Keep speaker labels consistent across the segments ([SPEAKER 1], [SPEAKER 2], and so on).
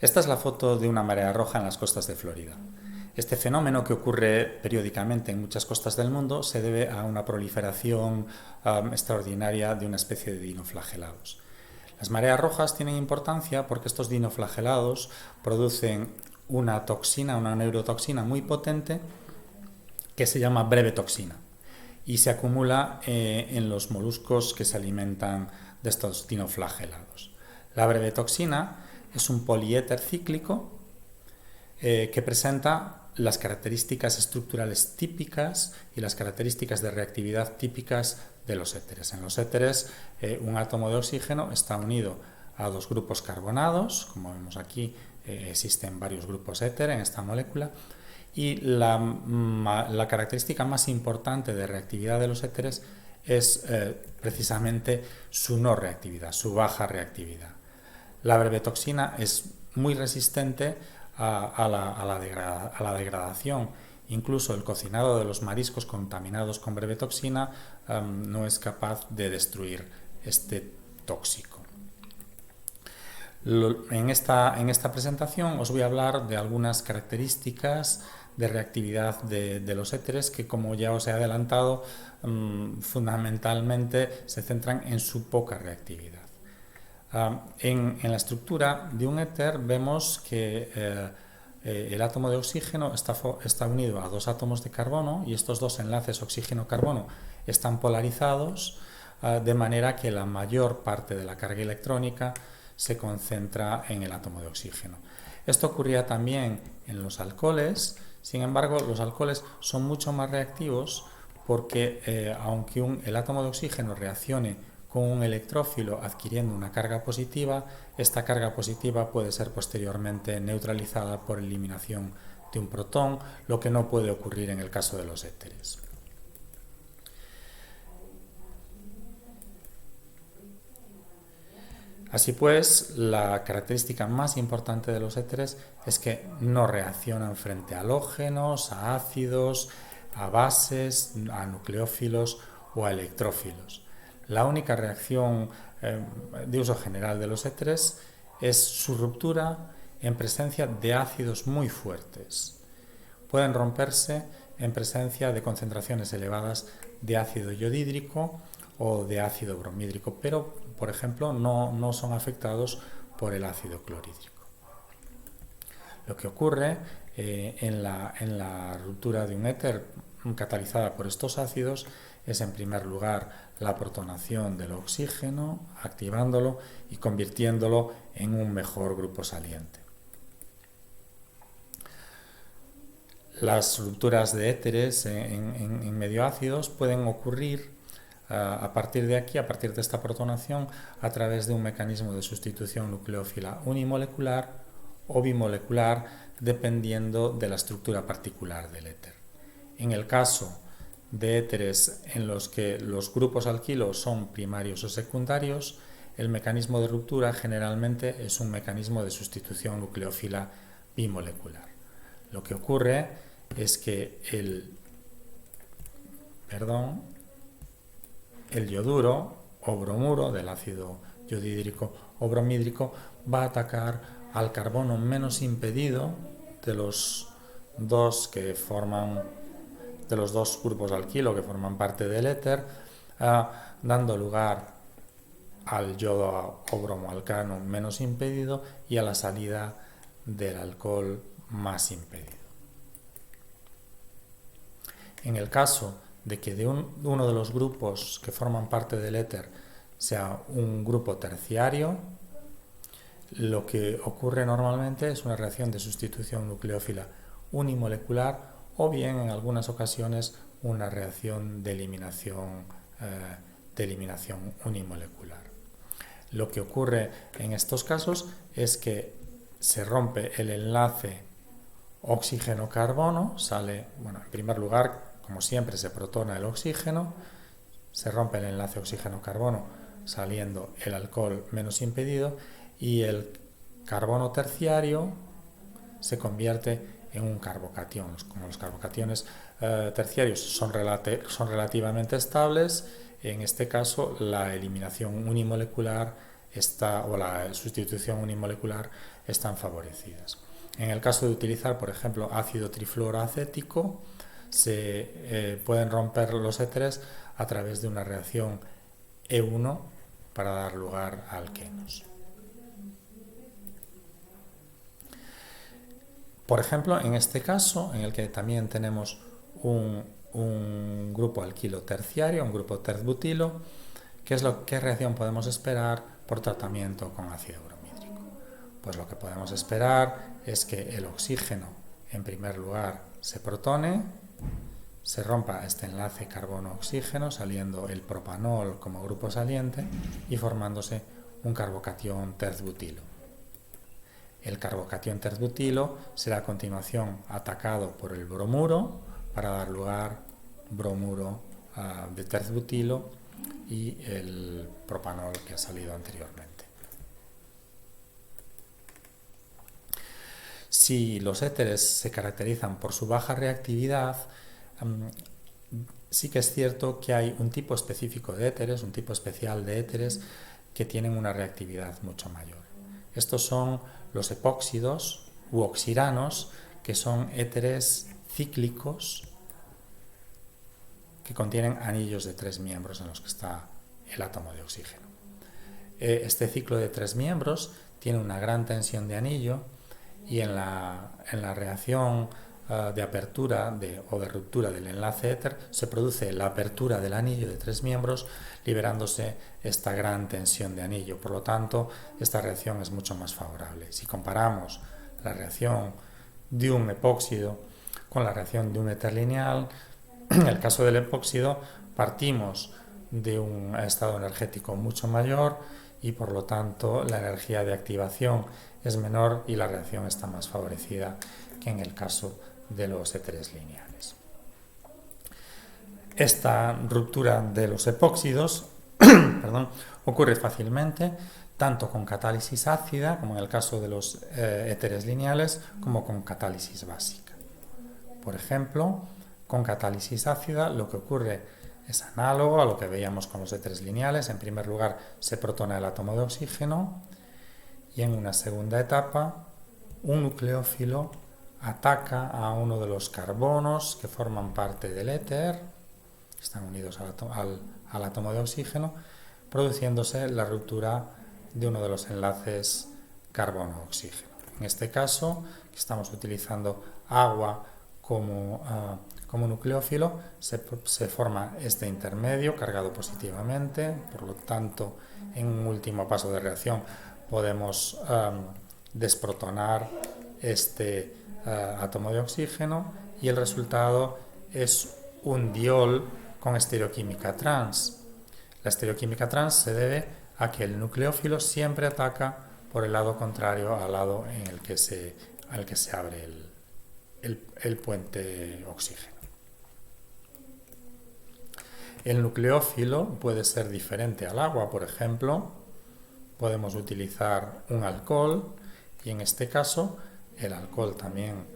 [SPEAKER 1] Esta es la foto de una marea roja en las costas de Florida. Este fenómeno, que ocurre periódicamente en muchas costas del mundo, se debe a una proliferación extraordinaria de una especie de dinoflagelados. Las mareas rojas tienen importancia porque estos dinoflagelados producen una toxina, una neurotoxina muy potente que se llama brevetoxina y se acumula en los moluscos que se alimentan de estos dinoflagelados. La brevetoxina es un poliéter cíclico que presenta las características estructurales típicas y las características de reactividad típicas de los éteres. En los éteres, un átomo de oxígeno está unido a dos grupos carbonados, como vemos aquí, existen varios grupos éter en esta molécula, y la característica más importante de reactividad de los éteres es precisamente su no reactividad, su baja reactividad. La brevetoxina es muy resistente a la degradación. Incluso el cocinado de los mariscos contaminados con brevetoxina no es capaz de destruir este tóxico. En esta presentación os voy a hablar de algunas características de reactividad de los éteres que, como ya os he adelantado, fundamentalmente se centran en su poca reactividad. En la estructura de un éter vemos que el átomo de oxígeno está unido a dos átomos de carbono y estos dos enlaces oxígeno-carbono están polarizados de manera que la mayor parte de la carga electrónica se concentra en el átomo de oxígeno. Esto ocurría también en los alcoholes. Sin embargo, los alcoholes son mucho más reactivos porque aunque el átomo de oxígeno reaccione con un electrófilo adquiriendo una carga positiva, esta carga positiva puede ser posteriormente neutralizada por eliminación de un protón, lo que no puede ocurrir en el caso de los éteres. Así pues, la característica más importante de los éteres es que no reaccionan frente a halógenos, a ácidos, a bases, a nucleófilos o a electrófilos. La única reacción de uso general de los éteres es su ruptura en presencia de ácidos muy fuertes. Pueden romperse en presencia de concentraciones elevadas de ácido yodhídrico o de ácido bromhídrico, pero, por ejemplo, no son afectados por el ácido clorhídrico. Lo que ocurre en la ruptura de un éter catalizada por estos ácidos es, en primer lugar, la protonación del oxígeno, activándolo y convirtiéndolo en un mejor grupo saliente. Las rupturas de éteres en medio ácidos pueden ocurrir a partir de aquí, a partir de esta protonación, a través de un mecanismo de sustitución nucleófila unimolecular o bimolecular, dependiendo de la estructura particular del éter. En el caso de éteres en los que los grupos alquilo son primarios o secundarios, el mecanismo de ruptura generalmente es un mecanismo de sustitución nucleófila bimolecular. Lo que ocurre es que el yoduro o bromuro del ácido yodhídrico o bromhídrico va a atacar al carbono menos impedido de los dos grupos alquilo que forman parte del éter, dando lugar al yodo o bromoalcano menos impedido y a la salida del alcohol más impedido. En el caso de que uno de los grupos que forman parte del éter sea un grupo terciario, lo que ocurre normalmente es una reacción de sustitución nucleófila unimolecular o bien, en algunas ocasiones, una reacción de eliminación unimolecular. Lo que ocurre en estos casos es que se rompe el enlace oxígeno-carbono, en primer lugar, como siempre, se protona el oxígeno, se rompe el enlace oxígeno-carbono saliendo el alcohol menos impedido y el carbono terciario se convierte en un carbocatión. Como los carbocationes terciarios son relativamente estables, en este caso la eliminación unimolecular o la sustitución unimolecular están favorecidas. En el caso de utilizar, por ejemplo, ácido trifluoroacético, se pueden romper los éteres a través de una reacción E1 para dar lugar a alquenos. Por ejemplo, en este caso, en el que también tenemos un grupo alquilo terciario, un grupo tert-butilo, ¿qué reacción podemos esperar por tratamiento con ácido bromídrico? Pues lo que podemos esperar es que el oxígeno, en primer lugar, se protone, se rompa este enlace carbono-oxígeno, saliendo el propanol como grupo saliente y formándose un carbocatión tert-butilo. El carbocatión tert-butilo será a continuación atacado por el bromuro para dar lugar bromuro de tert-butilo y el propanol que ha salido anteriormente. Si los éteres se caracterizan por su baja reactividad, sí que es cierto que hay un tipo específico de éteres, un tipo especial de éteres que tienen una reactividad mucho mayor. Estos son los epóxidos u oxiranos, que son éteres cíclicos que contienen anillos de 3 miembros en los que está el átomo de oxígeno. Este ciclo de 3 miembros tiene una gran tensión de anillo y en la reacción de apertura o de ruptura del enlace éter se produce la apertura del anillo de 3 miembros, liberándose esta gran tensión de anillo. Por lo tanto, esta reacción es mucho más favorable. Si comparamos la reacción de un epóxido con la reacción de un éter lineal, en el caso del epóxido partimos de un estado energético mucho mayor y por lo tanto la energía de activación es menor y la reacción está más favorecida que en el caso de los éteres lineales. Esta ruptura de los epóxidos ocurre fácilmente tanto con catálisis ácida, como en el caso de los éteres lineales, como con catálisis básica. Por ejemplo, con catálisis ácida lo que ocurre es análogo a lo que veíamos con los éteres lineales. En primer lugar, se protona el átomo de oxígeno y en una segunda etapa, un nucleófilo ataca a uno de los carbonos que forman parte del éter, están unidos al átomo de oxígeno, produciéndose la ruptura de uno de los enlaces carbono-oxígeno. En este caso, estamos utilizando agua como nucleófilo, se forma este intermedio cargado positivamente, por lo tanto, en un último paso de reacción podemos desprotonar este átomo de oxígeno y el resultado es un diol con estereoquímica trans. La estereoquímica trans se debe a que el nucleófilo siempre ataca por el lado contrario al lado en el que se abre el puente oxígeno. El nucleófilo puede ser diferente al agua, por ejemplo, podemos utilizar un alcohol y en este caso el alcohol también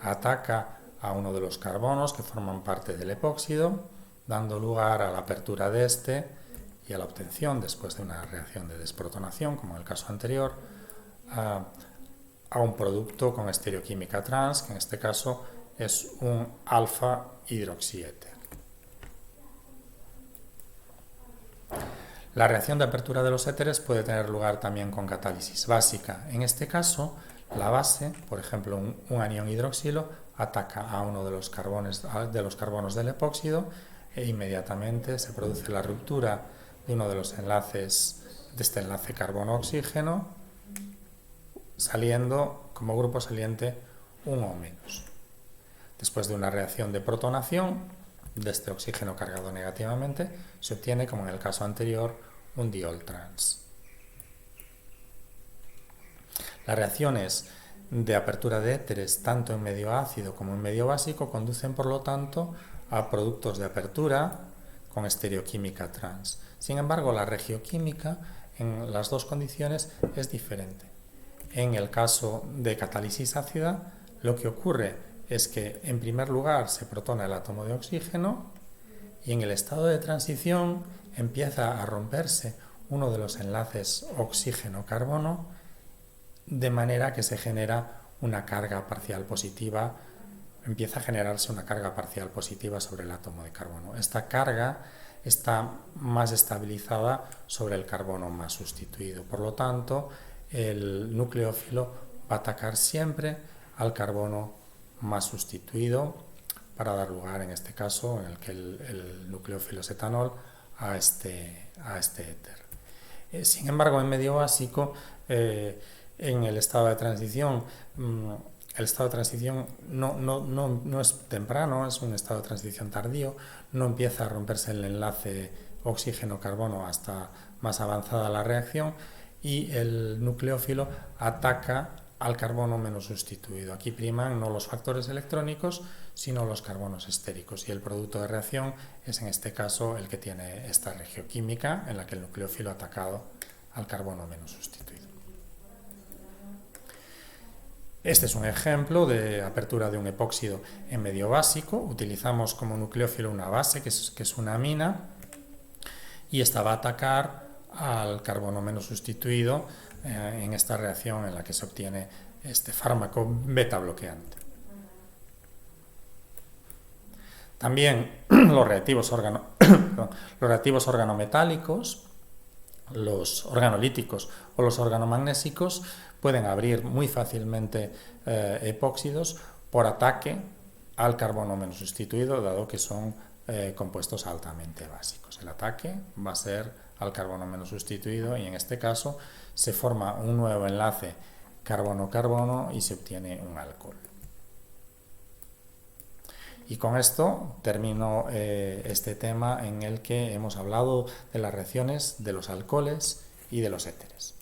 [SPEAKER 1] ataca a uno de los carbonos que forman parte del epóxido, dando lugar a la apertura de este y a la obtención, después de una reacción de desprotonación, como en el caso anterior, a un producto con estereoquímica trans, que en este caso es un alfa hidroxiéter. La reacción de apertura de los éteres puede tener lugar también con catálisis básica. En este caso, la base, por ejemplo, un anión hidroxilo, ataca a uno de los carbonos del epóxido e inmediatamente se produce la ruptura de uno de los enlaces de este enlace carbono-oxígeno, saliendo como grupo saliente un O-. Después de una reacción de protonación de este oxígeno cargado negativamente, se obtiene, como en el caso anterior, un diol trans. Las reacciones de apertura de éteres, tanto en medio ácido como en medio básico, conducen, por lo tanto, a productos de apertura con estereoquímica trans. Sin embargo, la regioquímica en las dos condiciones es diferente. En el caso de catálisis ácida, lo que ocurre es que, en primer lugar, se protona el átomo de oxígeno y en el estado de transición empieza a romperse uno de los enlaces oxígeno-carbono, de manera que se genera una carga parcial positiva, empieza a generarse una carga parcial positiva sobre el átomo de carbono. Esta carga está más estabilizada sobre el carbono más sustituido. Por lo tanto, el nucleófilo va a atacar siempre al carbono más sustituido para dar lugar, en este caso, en el que el nucleófilo es etanol, a este éter. Sin embargo, en medio básico, en el estado de transición, el estado de transición no es temprano, es un estado de transición tardío, no empieza a romperse el enlace oxígeno-carbono hasta más avanzada la reacción, y el nucleófilo ataca al carbono menos sustituido. Aquí priman no los factores electrónicos, sino los carbonos estéricos, y el producto de reacción es en este caso el que tiene esta regioquímica en la que el nucleófilo ha atacado al carbono menos sustituido. Este es un ejemplo de apertura de un epóxido en medio básico. Utilizamos como nucleófilo una base que es una amina, y esta va a atacar al carbono menos sustituido en esta reacción en la que se obtiene este fármaco beta bloqueante. También los reactivos organometálicos, los organolíticos o los organomagnésicos pueden abrir muy fácilmente epóxidos por ataque al carbono menos sustituido, dado que son compuestos altamente básicos. El ataque va a ser al carbono menos sustituido, y en este caso se forma un nuevo enlace carbono-carbono y se obtiene un alcohol. Y con esto termino este tema en el que hemos hablado de las reacciones de los alcoholes y de los éteres.